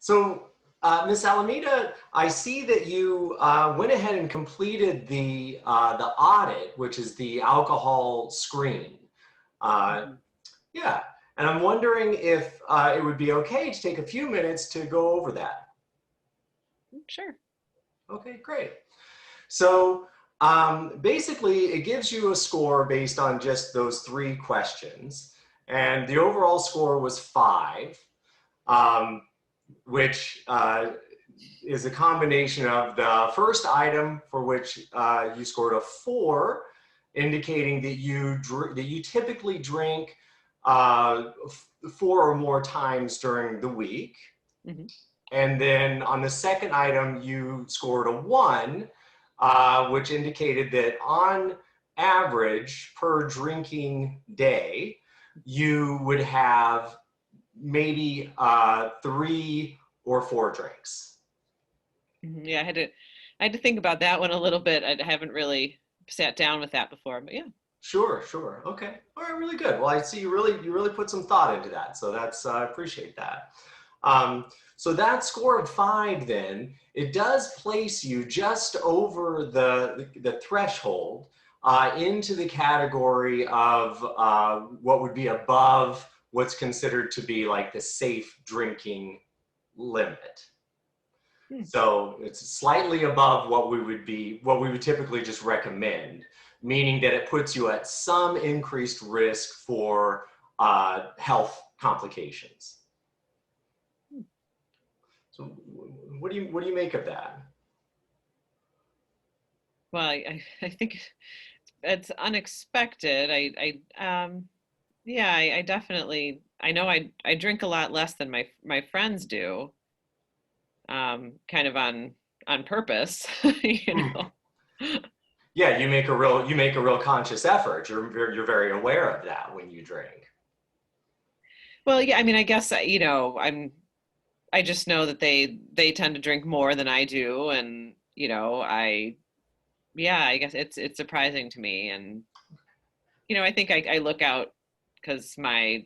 So, Ms. Alameda, I see that you went ahead and completed the audit, which is the alcohol screen. Uh, Mhm. yeah, and I'm wondering if it would be okay to take a few minutes to go over that. Sure. Okay, great. So basically, it gives you a score based on just those three questions, and the overall score was 5. Um, which is a combination of the first item for which you scored a 4, indicating that you typically drink 4 or more times during the week. Hmm. And then on the second item, you scored a 1, which indicated that on average per drinking day, you would have maybe 3 or 4 drinks. Yeah, I had to think about that one a little bit. I haven't really sat down with that before, but yeah. Sure, sure. Okay. All right, really good. Well, I see you really put some thought into that. So that's I appreciate that. So that score of 5 then, it does place you just over the threshold into the category of what would be above what's considered to be like the safe drinking limit. Hmm. So it's slightly above what we would typically just recommend, meaning that it puts you at some increased risk for health complications. So what do you make of that? Well, I think it's unexpected. Yeah, I definitely, I know I drink a lot less than my friends do, kind of on purpose, you Hmm. know. Yeah, you make a real conscious effort. You're very aware of that when you drink. Well, yeah, I mean, I guess, I just know that they tend to drink more than I do, and yeah, I guess it's surprising to me, and I think I look out because my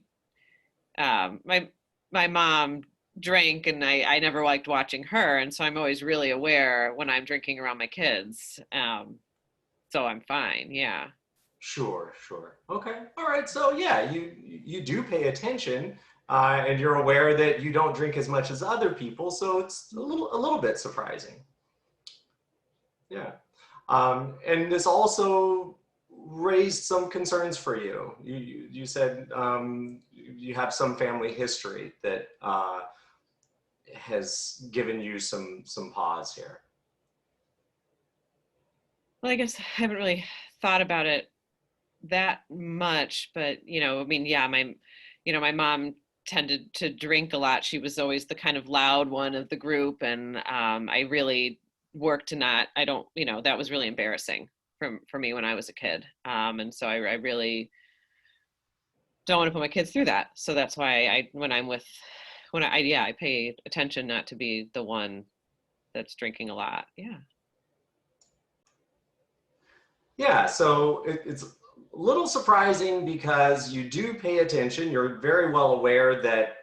my mom drank, and I never liked watching her, and so I'm always really aware when I'm drinking around my kids. So I'm fine. Yeah. Sure, sure. Okay. All right. So yeah, you do pay attention, and you're aware that you don't drink as much as other people, so it's a little bit surprising. Yeah. And this also raised some concerns for you. You said you have some family history that has given you some pause here. Well, I guess I haven't really thought about it that much, but I mean, yeah, my mom tended to drink a lot. She was always the kind of loud one of the group, and I really worked to not. I don't, that was really embarrassing for me when I was a kid, and so I really don't want to put my kids through that. So that's why I pay attention not to be the one that's drinking a lot. Yeah. Yeah, so it's a little surprising because you do pay attention. You're very well aware that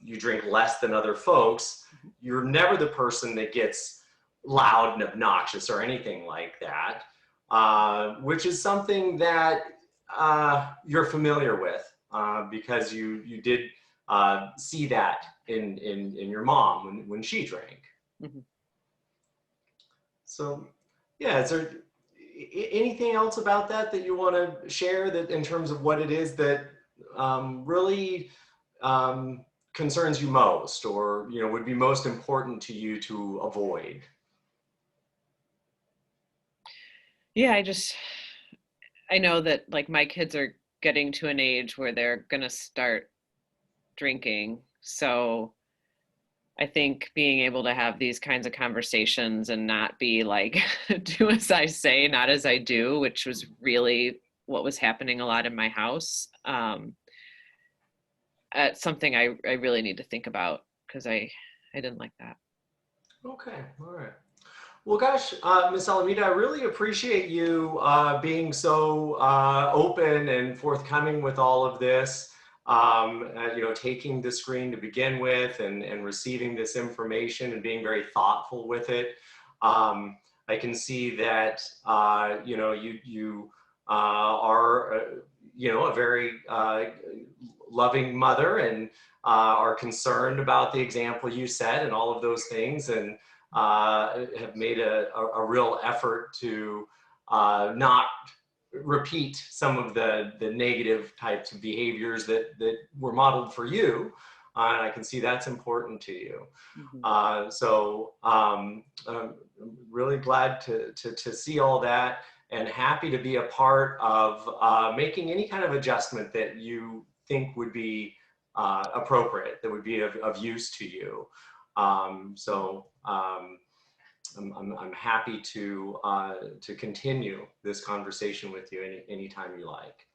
you drink less than other folks. You're never the person that gets loud and obnoxious or anything like that, which is something that you're familiar with because you did see that in your mom when she drank. Mhm. So, yeah, is there anything else about that you want to share that in terms of what it is that really concerns you most, or would be most important to you to avoid? Yeah, I know that like my kids are getting to an age where they're gonna start drinking. So I think being able to have these kinds of conversations and not be like, do as I say, not as I do, which was really what was happening a lot in my house. It's something I really need to think about because I didn't like that. Okay, all right. Well, gosh, Miss Alameda, I really appreciate you being so open and forthcoming with all of this. you know, taking the screen to begin with and receiving this information and being very thoughtful with it. I can see that, you know, you are, you know, a very loving mother and are concerned about the example you set and all of those things, and have made a real effort to not repeat some of the negative types of behaviors that were modeled for you. And I can see that's important to you. Mhm. So I'm really glad to see all that, and happy to be a part of making any kind of adjustment that you think would be appropriate, that would be of use to you. I'm happy to continue this conversation with you anytime you like.